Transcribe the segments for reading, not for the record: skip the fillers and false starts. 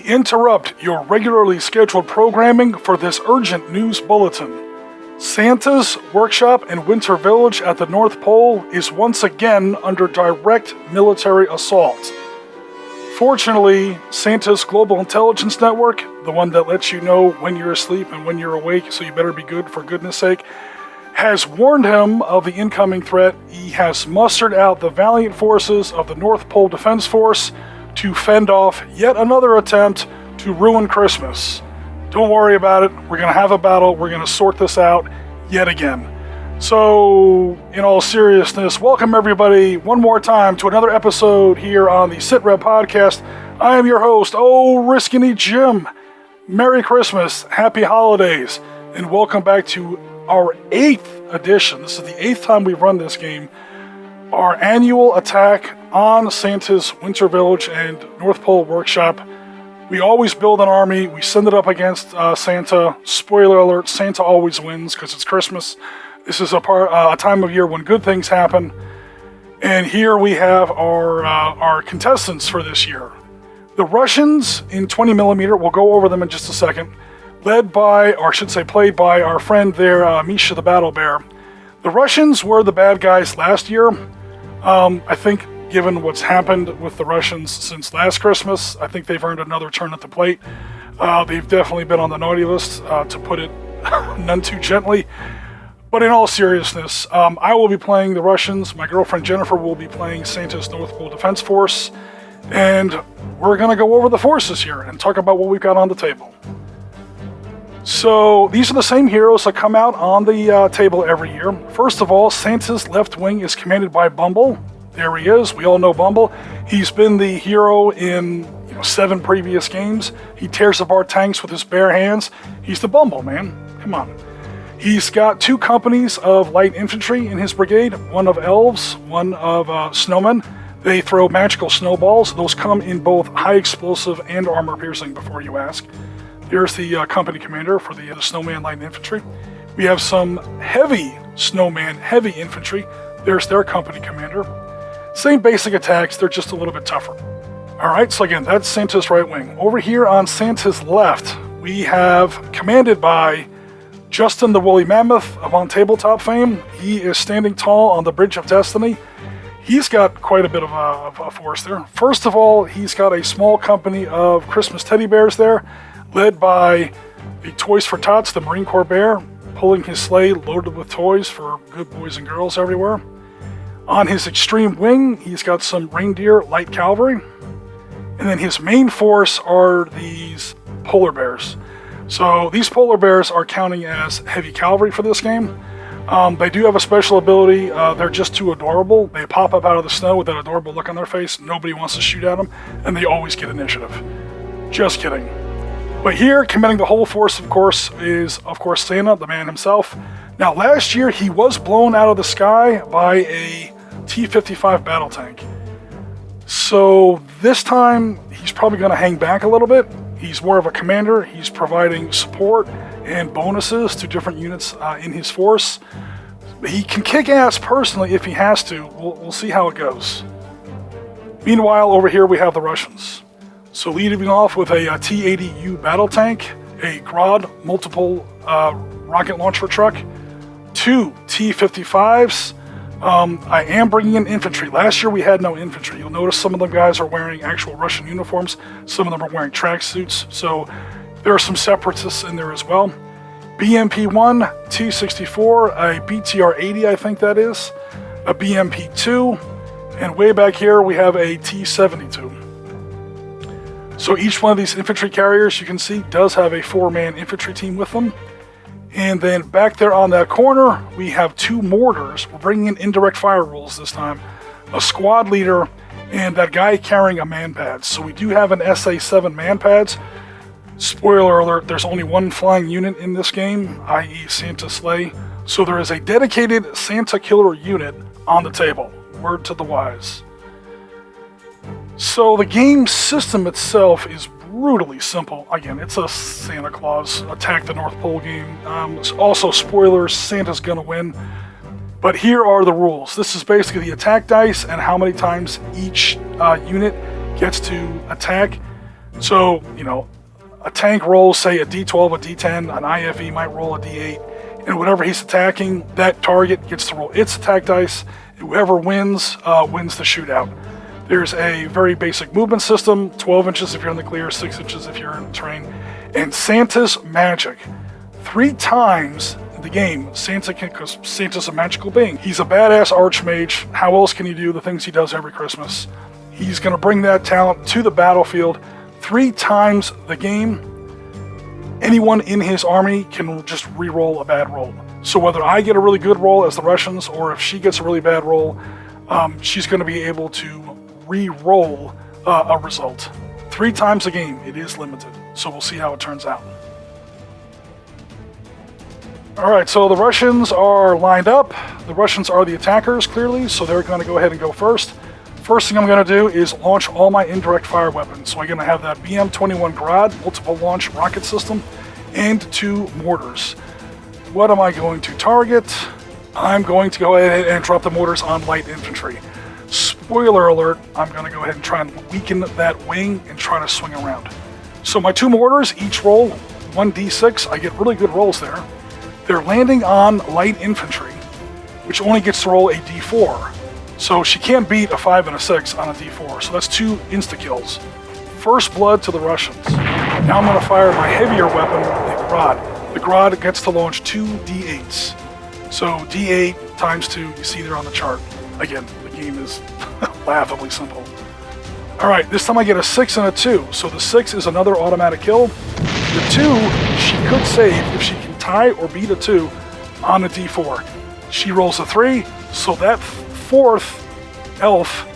interrupt your regularly scheduled programming for this urgent news bulletin. Santa's workshop in Winter Village at the North Pole is once again under direct military assault. Fortunately, Santa's Global Intelligence Network, the one that lets you know when you're asleep and when you're awake, so you better be good for goodness sake, has warned him of the incoming threat. He has mustered out the valiant forces of the North Pole Defense Force to fend off yet another attempt to ruin Christmas. Don't worry about it. We're going to have a battle. We're going to sort this out yet again. So, in all seriousness, welcome everybody one more time to another episode here on the Sitrep podcast. I am your host, Riskiny Jim. Merry Christmas, Happy Holidays, and welcome back to our 8th edition. This is the 8th time we've run this game. Our annual attack on Santa's Winter Village and North Pole Workshop. We always build an army. We send it up against Santa. Spoiler alert, Santa always wins because it's Christmas. This is a time of year when good things happen. And here we have our contestants for this year. The Russians in 20mm, we'll go over them in just a second, played by our friend there, Misha the Battle Bear. The Russians were the bad guys last year. I think given what's happened with the Russians since last Christmas, I think they've earned another turn at the plate. They've definitely been on the naughty list, to put it none too gently. But in all seriousness, I will be playing the Russians. My girlfriend Jennifer will be playing Santa's North Pole Defense Force. And we're going to go over the forces here and talk about what we've got on the table. So these are the same heroes that come out on the table every year. First of all, Santa's left wing is commanded by Bumble. There he is. We all know Bumble. He's been the hero in 7 previous games. He tears apart tanks with his bare hands. He's the Bumble, man. Come on. He's got 2 companies of light infantry in his brigade, one of elves, one of snowmen. They throw magical snowballs. Those come in both high explosive and armor piercing, before you ask. Here's the company commander for the snowman light infantry. We have some heavy snowman heavy infantry. There's their company commander. Same basic attacks, they're just a little bit tougher. Alright, so again, that's Santa's right wing. Over here on Santa's left, we have, commanded by Justin the Woolly Mammoth of On Tabletop fame. He is standing tall on the Bridge of Destiny. He's got quite a bit of a force there. First of all, he's got a small company of Christmas teddy bears there, led by the Toys for Tots, the Marine Corps bear, pulling his sleigh loaded with toys for good boys and girls everywhere. On his extreme wing, he's got some reindeer light cavalry. And then his main force are these polar bears. So these polar bears are counting as heavy cavalry for this game. They do have a special ability. They're just too adorable. They pop up out of the snow with that adorable look on their face. Nobody wants to shoot at them, and they always get initiative. Just kidding. But here, commanding the whole force, of course, is, Santa, the man himself. Now, last year, he was blown out of the sky by a T-55 battle tank. So this time, he's probably going to hang back a little bit. He's more of a commander. He's providing support and bonuses to different units in his force. He can kick ass personally if he has to. We'll see how it goes. Meanwhile, over here we have the Russians. So leading off with a T-80U battle tank, a Grad multiple rocket launcher truck, 2 T-55s. I am bringing in infantry. Last year we had no infantry. You'll notice some of the guys are wearing actual Russian uniforms. Some of them are wearing tracksuits. So there are some separatists in there as well. BMP-1, T-64, a BTR-80 I think that is, a BMP-2, and way back here we have a T-72. So each one of these infantry carriers, you can see, does have a 4-man infantry team with them. And then back there on that corner, we have 2 mortars. We're bringing in indirect fire rules this time. A squad leader and that guy carrying a man-pad. So we do have an SA-7 man-pads. Spoiler alert, there's only 1 flying unit in this game, i.e. Santa Sleigh. So there is a dedicated Santa killer unit on the table. Word to the wise. So the game system itself is brutally simple. Again, it's a Santa Claus Attack the North Pole game. Also, spoilers, Santa's gonna win. But here are the rules. This is basically the attack dice and how many times each unit gets to attack. So, you know, a tank rolls, say, a D12, a D10, an IFE might roll a D8, and whatever he's attacking, that target gets to roll its attack dice. Whoever wins, wins the shootout. There's a very basic movement system, 12 inches if you're in the clear, 6 inches if you're in the terrain. And Santa's magic. 3 times in the game, Santa can, because Santa's a magical being. He's a badass archmage. How else can he do the things he does every Christmas? He's going to bring that talent to the battlefield. 3 times the game, anyone in his army can just re-roll a bad roll. So whether I get a really good roll as the Russians, or if she gets a really bad roll, she's going to be able to re-roll a result. 3 times a game. It is limited, so we'll see how it turns out. Alright, so the Russians are lined up. The Russians are the attackers, clearly, so they're going to go ahead and go first. First thing I'm going to do is launch all my indirect fire weapons. So I'm going to have that BM-21 Grad multiple launch rocket system and 2 mortars. What am I going to target? I'm going to go ahead and drop the mortars on light infantry. Spoiler alert, I'm going to go ahead and try and weaken that wing and try to swing around. So my 2 mortars each roll 1d6. I get really good rolls there. They're landing on light infantry, which only gets to roll a d4. So she can't beat a 5 and a 6 on a d4, so that's 2 insta-kills. First blood to the Russians. Now I'm going to fire my heavier weapon, the Grad. The Grad gets to launch 2 d8s. So d8 times 2, you see there on the chart. Again, the game is laughably simple. Alright, this time I get a 6 and a 2, so the 6 is another automatic kill. The 2, she could save if she can tie or beat a 2 on a d4. She rolls a 3, so that 4th elf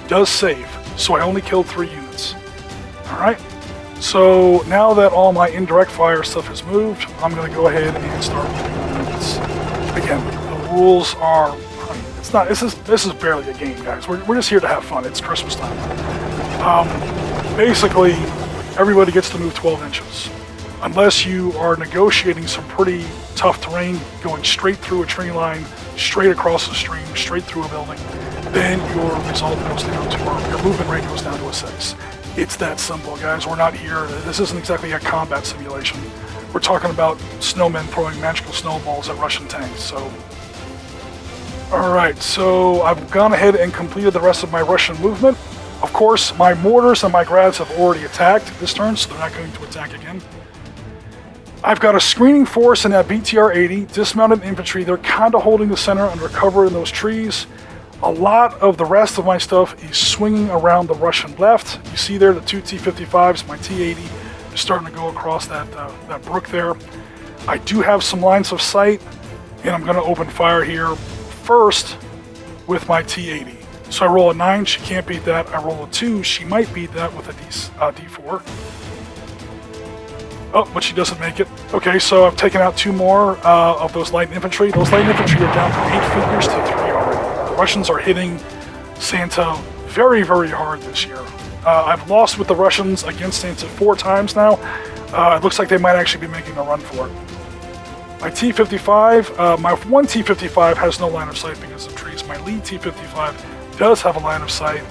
does save, so I only killed 3 units. Alright, so now that all my indirect fire stuff is moved, I'm going to go ahead and start moving units. Again, the rules are, it's not, this is barely a game, guys. We're just here to have fun. It's Christmas time. Basically, everybody gets to move 12 inches. Unless you are negotiating some pretty tough terrain, going straight through a tree line, straight across the stream, straight through a building, then your result goes down to, or your movement rate goes down to a 6. It's that simple, guys. We're not here, this isn't exactly a combat simulation. We're talking about snowmen throwing magical snowballs at Russian tanks, so. Alright, so I've gone ahead and completed the rest of my Russian movement. Of course, my mortars and my grads have already attacked this turn, so they're not going to attack again. I've got a screening force in that BTR-80, dismounted infantry. They're kind of holding the center under cover in those trees. A lot of the rest of my stuff is swinging around the Russian left. You see there the 2 T-55s, my T-80 is starting to go across that brook there. I do have some lines of sight, and I'm going to open fire here first with my T-80. So I roll a 9, she can't beat that. I roll a 2, she might beat that with a D4. Oh, but she doesn't make it. Okay, so I've taken out 2 more of those light infantry. Those light infantry are down from 8 figures to 3 already. The Russians are hitting Santa very, very hard this year. I've lost with the Russians against Santa 4 times now. It looks like they might actually be making a run for it. My T-55, my 1 T-55 has no line of sight because of trees. My lead T-55 does have a line of sight.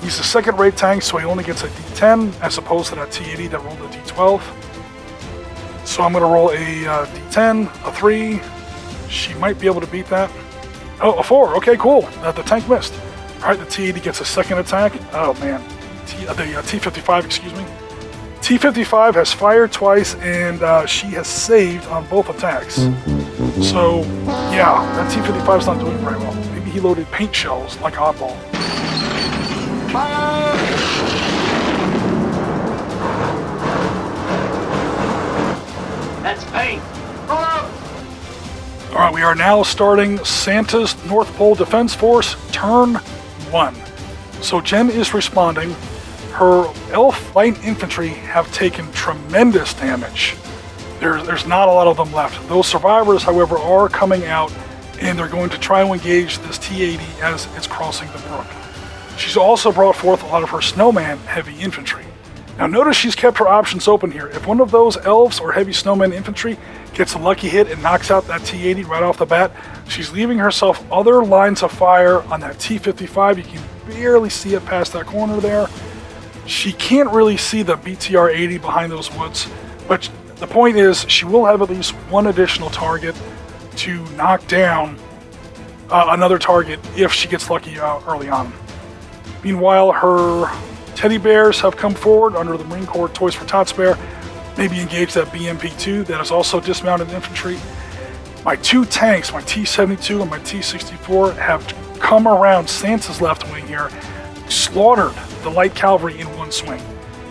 He's a second-rate tank, so he only gets a D10 as opposed to that T-80 that rolled a D12. So I'm going to roll a D10, a 3. She might be able to beat that. Oh, a 4. Okay, cool. The tank missed. All right, the T-80 gets a second attack. Oh, man. The T-55, excuse me. T-55 has fired twice, and she has saved on both attacks. So, yeah, that T-55's not doing very well. Maybe he loaded paint shells like Oddball. Fire! That's paint. All right, we are now starting Santa's North Pole Defense Force, turn 1. So Jen is responding. Her elf light infantry have taken tremendous damage. There's not a lot of them left. Those survivors, however, are coming out, and they're going to try to engage this T-80 as it's crossing the brook. She's also brought forth a lot of her snowman heavy infantry. Now notice she's kept her options open here. If one of those elves or heavy snowman infantry gets a lucky hit and knocks out that T-80 right off the bat, she's leaving herself other lines of fire on that T-55. You can barely see it past that corner there. She can't really see the BTR-80 behind those woods, but the point is she will have at least one additional target to knock down another target if she gets lucky early on. Meanwhile, her teddy bears have come forward under the Marine Corps Toys for Tots bear, maybe engage that BMP-2 that is also dismounted infantry. My two tanks, my T-72 and my T-64, have come around Santa's left wing here, slaughtered the light cavalry in one swing,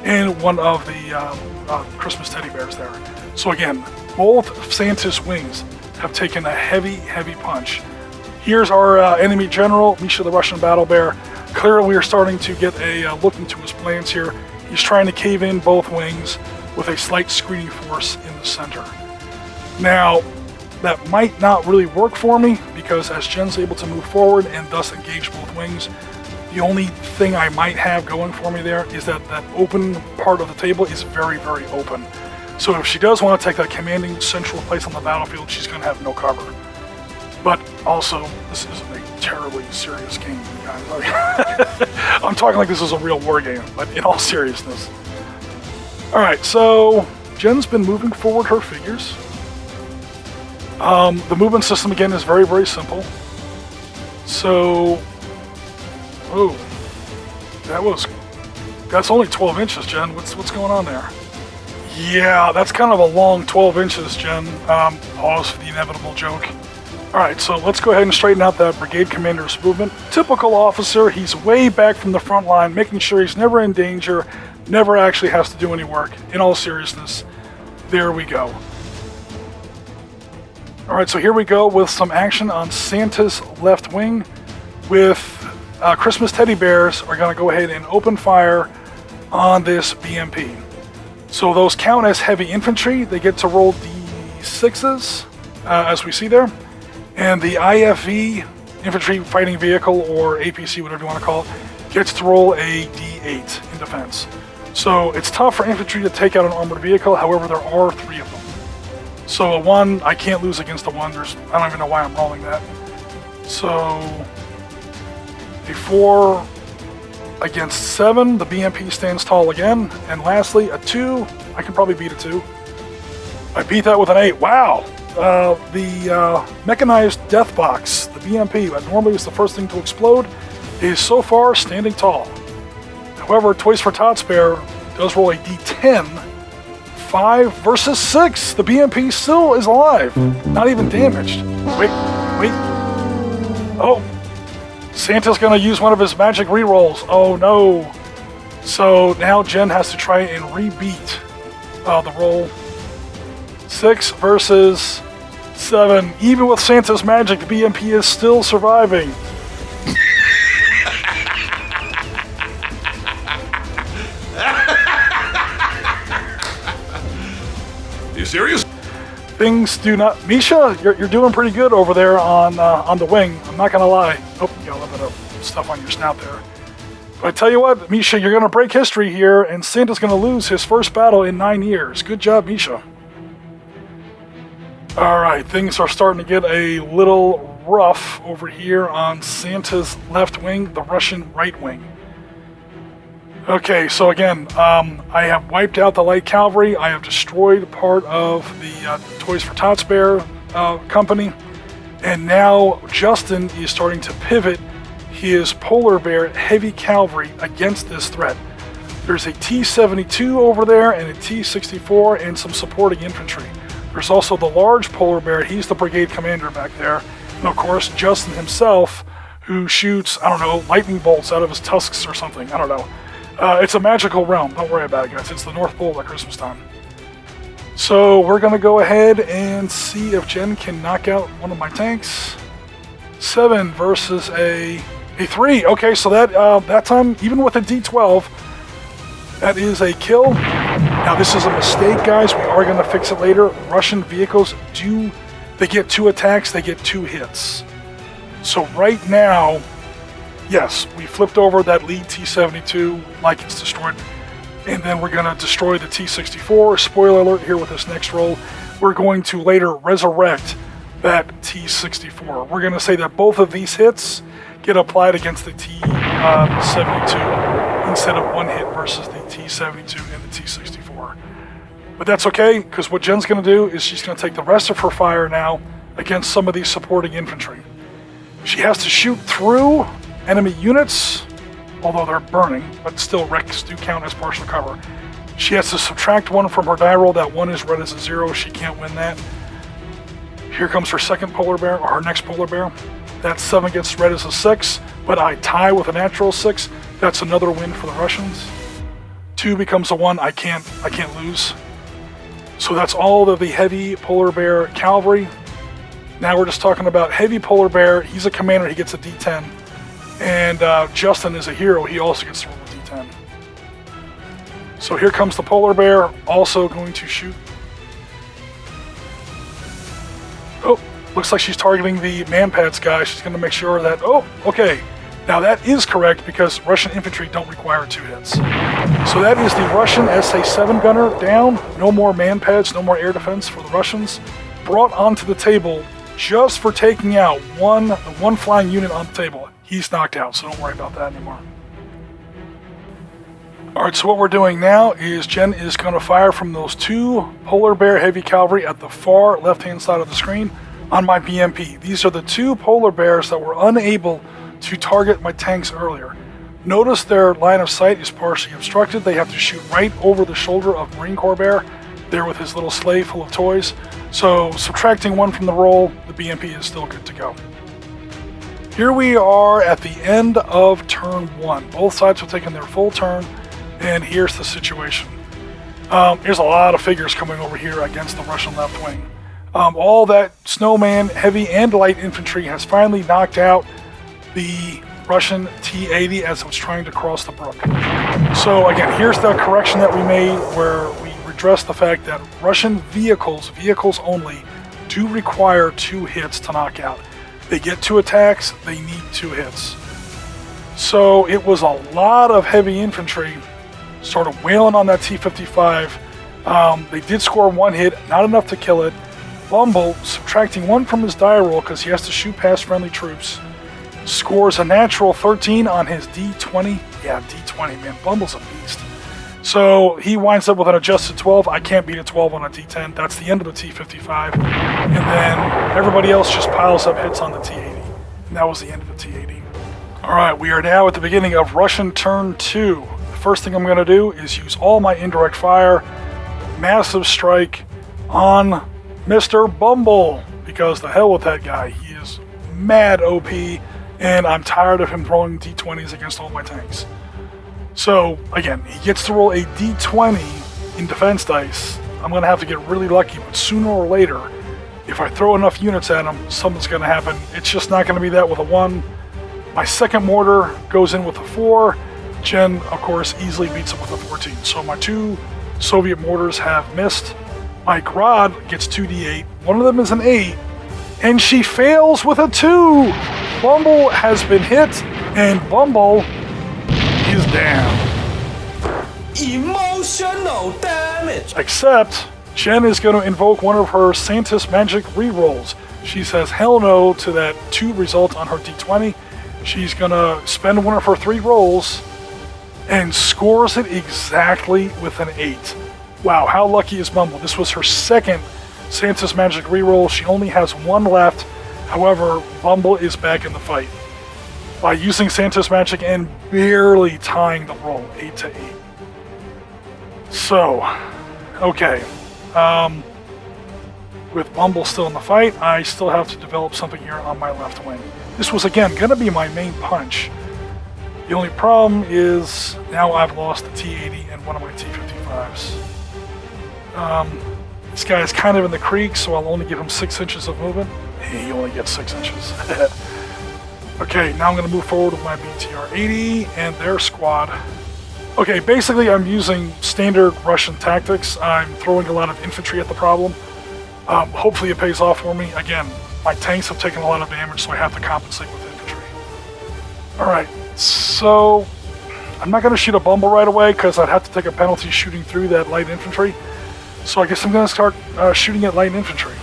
in one of the Christmas teddy bears there. So again, both of Santa's wings have taken a heavy, heavy punch. Here's our enemy general, Misha the Russian battle bear. Clearly we are starting to get a look into his plans here. He's trying to cave in both wings with a slight screening force in the center. Now, that might not really work for me because as Jen's able to move forward and thus engage both wings, the only thing I might have going for me there is that that open part of the table is very, very open. So if she does want to take that commanding central place on the battlefield, she's going to have no cover. But also, this isn't a terribly serious game, you guys. I'm talking like this is a real war game, but in all seriousness. Alright, so Jen's been moving forward her figures. The movement system, again, is very, very simple. So, oh, that's only 12 inches, Jen. What's going on there? Yeah, that's kind of a long 12 inches, Jen. Pause for the inevitable joke. Alright, so let's go ahead and straighten out that brigade commander's movement. Typical officer, he's way back from the front line, making sure he's never in danger, never actually has to do any work. In all seriousness, there we go. Alright, so here we go with some action on Santa's left wing with Christmas teddy bears are going to go ahead and open fire on this BMP. So those count as heavy infantry. They get to roll D6s, as we see there. And the IFV, Infantry Fighting Vehicle, or APC, whatever you want to call it, gets to roll a D8 in defense. So it's tough for infantry to take out an armored vehicle, however there are 3 of them. So a 1, I can't lose against a 1, I don't even know why I'm rolling that. So a 4 against 7, the BMP stands tall again. And lastly, a 2, I can probably beat a 2. I beat that with an 8, wow! The mechanized death box, the BMP, that normally is the first thing to explode, is so far standing tall. However, Toys for Tots bear does roll a D10. 5 versus 6. The BMP still is alive, not even damaged. Wait. Oh, Santa's gonna use one of his magic rerolls. Oh no. So now Jen has to try and rebeat the roll. 6 versus 7. Even with Santa's magic, the BMP is still surviving. You serious? Things do not... Misha, you're doing pretty good over there on the wing. I'm not gonna lie. Oh, you got a little bit of stuff on your snout there. But I tell you what, Misha, you're gonna break history here, and Santa's gonna lose his first battle in 9 years. Good job, Misha. Alright, things are starting to get a little rough over here on Santa's left wing, the Russian right wing. Okay, so again, I have wiped out the light cavalry. I have destroyed part of the Toys for Tots bear company. And now Justin is starting to pivot his polar bear heavy cavalry against this threat. There's a T-72 over there and a T-64 and some supporting infantry. There's also the large polar bear. He's the brigade commander back there. And of course, Justin himself, who shoots, I don't know, lightning bolts out of his tusks or something. I don't know. It's a magical realm. Don't worry about it, guys. It's the North Pole at Christmas time. So we're going to go ahead and see if Jen can knock out one of my tanks. 7 versus a 3. Okay, so that time, even with a D12, that is a kill. Now, this is a mistake, guys. We are going to fix it later. Russian vehicles they get 2 attacks, they get 2 hits. So right now, yes, we flipped over that lead T-72 like it's destroyed. And then we're going to destroy the T-64. Spoiler alert here with this next roll. We're going to later resurrect that T-64. We're going to say that both of these hits get applied against the T-72 instead of 1 hit versus the T-72 and the T-64. But that's okay, because what Jen's going to do is she's going to take the rest of her fire now against some of these supporting infantry. She has to shoot through enemy units, although they're burning, but still wrecks do count as partial cover. She has to subtract 1 from her die roll. That 1 is red as a 0. She can't win that. Here comes her second polar bear, or her next polar bear. That 7 gets red as a 6, but I tie with a natural 6. That's another win for the Russians. 2 becomes a 1. I can't lose. So that's all of the heavy polar bear cavalry. Now we're just talking about heavy polar bear. He's a commander. He gets a D10. And Justin is a hero. He also gets to roll a D10. So here comes the polar bear, also going to shoot. Oh, looks like she's targeting the man-pads guy. She's going to make sure that, oh, okay. Now that is correct because Russian infantry don't require 2 hits. So that is the Russian SA-7 gunner down. No more man-pads, no more air defense for the Russians. Brought onto the table just for taking out the one flying unit on the table. He's knocked out, so don't worry about that anymore. Alright, so what we're doing now is Jen is going to fire from those 2 polar bear heavy cavalry at the far left-hand side of the screen on my BMP. These are the 2 polar bears that were unable to target my tanks earlier. Notice their line of sight is partially obstructed. They have to shoot right over the shoulder of Marine Corps bear, there with his little sleigh full of toys. So subtracting 1 from the roll, the BMP is still good to go. Here we are at the end of turn 1. Both sides have taken their full turn, and here's the situation. There's a lot of figures coming over here against the Russian left wing. All that snowman, heavy and light infantry has finally knocked out the Russian T-80 as it was trying to cross the brook. So again, here's the correction that we made where we redressed the fact that Russian vehicles only, do require 2 hits to knock out. They get 2 attacks, they need 2 hits. So it was a lot of heavy infantry sort of wailing on that T-55. They did score 1 hit, not enough to kill it. Bumble, subtracting 1 from his die roll because he has to shoot past friendly troops, scores a natural 13 on his D20. Yeah, D20, man. Bumble's a beast. So he winds up with an adjusted 12. I can't beat a 12 on a D10. That's the end of the T-55. And then everybody else just piles up hits on the T-80. And that was the end of the T-80. All right, we are now at the beginning of Russian turn 2. The first thing I'm going to do is use all my indirect fire, massive strike on Mr. Bumble, because the hell with that guy. He is mad OP, and I'm tired of him throwing D20s against all my tanks. So, again, he gets to roll a D20 in defense dice. I'm going to have to get really lucky, but sooner or later, if I throw enough units at him, something's going to happen. It's just not going to be that with a 1. My second mortar goes in with a 4. Jen, of course, easily beats it with a 14. So my 2 Soviet mortars have missed. My Grad gets 2d8. One of them is an 8. And she fails with a 2. Bumble has been hit, and Bumble is down. Emotional damage. Except, Jen is going to invoke one of her Santa's magic rerolls. She says hell no to that 2 result on her d20. She's going to spend one of her 3 rolls and scores it exactly with an 8. Wow, how lucky is Bumble? This was her second Santa's magic reroll. She only has 1 left. However, Bumble is back in the fight by using Santa's magic and barely tying the roll, 8 to 8. So, okay. With Bumble still in the fight, I still have to develop something here on my left wing. This was, again, going to be my main punch. The only problem is now I've lost the T-80 and one of my T-55s. This guy is kind of in the creek, so I'll only give him 6 inches of movement. He only gets 6 inches. Okay, now I'm going to move forward with my BTR-80 and their squad. Okay, basically I'm using standard Russian tactics. I'm throwing a lot of infantry at the problem. Hopefully it pays off for me. Again, my tanks have taken a lot of damage, so I have to compensate with infantry. Alright, so I'm not going to shoot a Bumble right away because I'd have to take a penalty shooting through that light infantry. So I guess I'm going to start shooting at light infantry.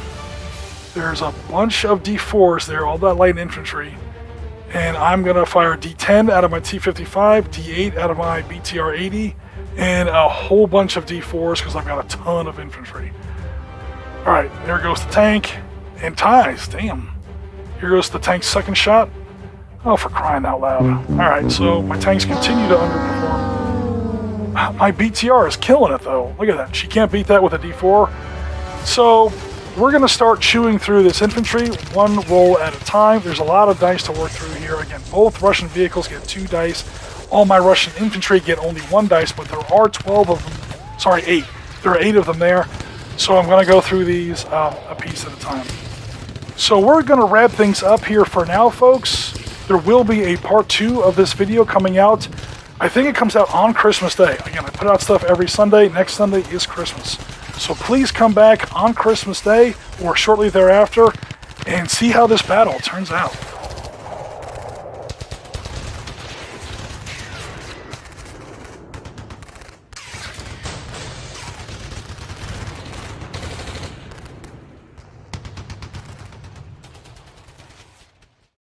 There's a bunch of D4s there, all that light infantry. And I'm going to fire D10 out of my T55, D8 out of my BTR-80, and a whole bunch of D4s because I've got a ton of infantry. All right, there goes the tank. And ties, damn. Here goes the tank's second shot. Oh, for crying out loud. All right, so my tanks continue to underperform. My BTR is killing it, though. Look at that. She can't beat that with a D4. So we're going to start chewing through this infantry one roll at a time. There's a lot of dice to work through here. Again, both Russian vehicles get 2 dice. All my Russian infantry get only 1 dice, but there are 12 of them. Sorry, 8. There are 8 of them there. So I'm going to go through these a piece at a time. So we're going to wrap things up here for now, folks. There will be a part 2 of this video coming out. I think it comes out on Christmas Day. Again, I put out stuff every Sunday. Next Sunday is Christmas. So please come back on Christmas Day or shortly thereafter and see how this battle turns out.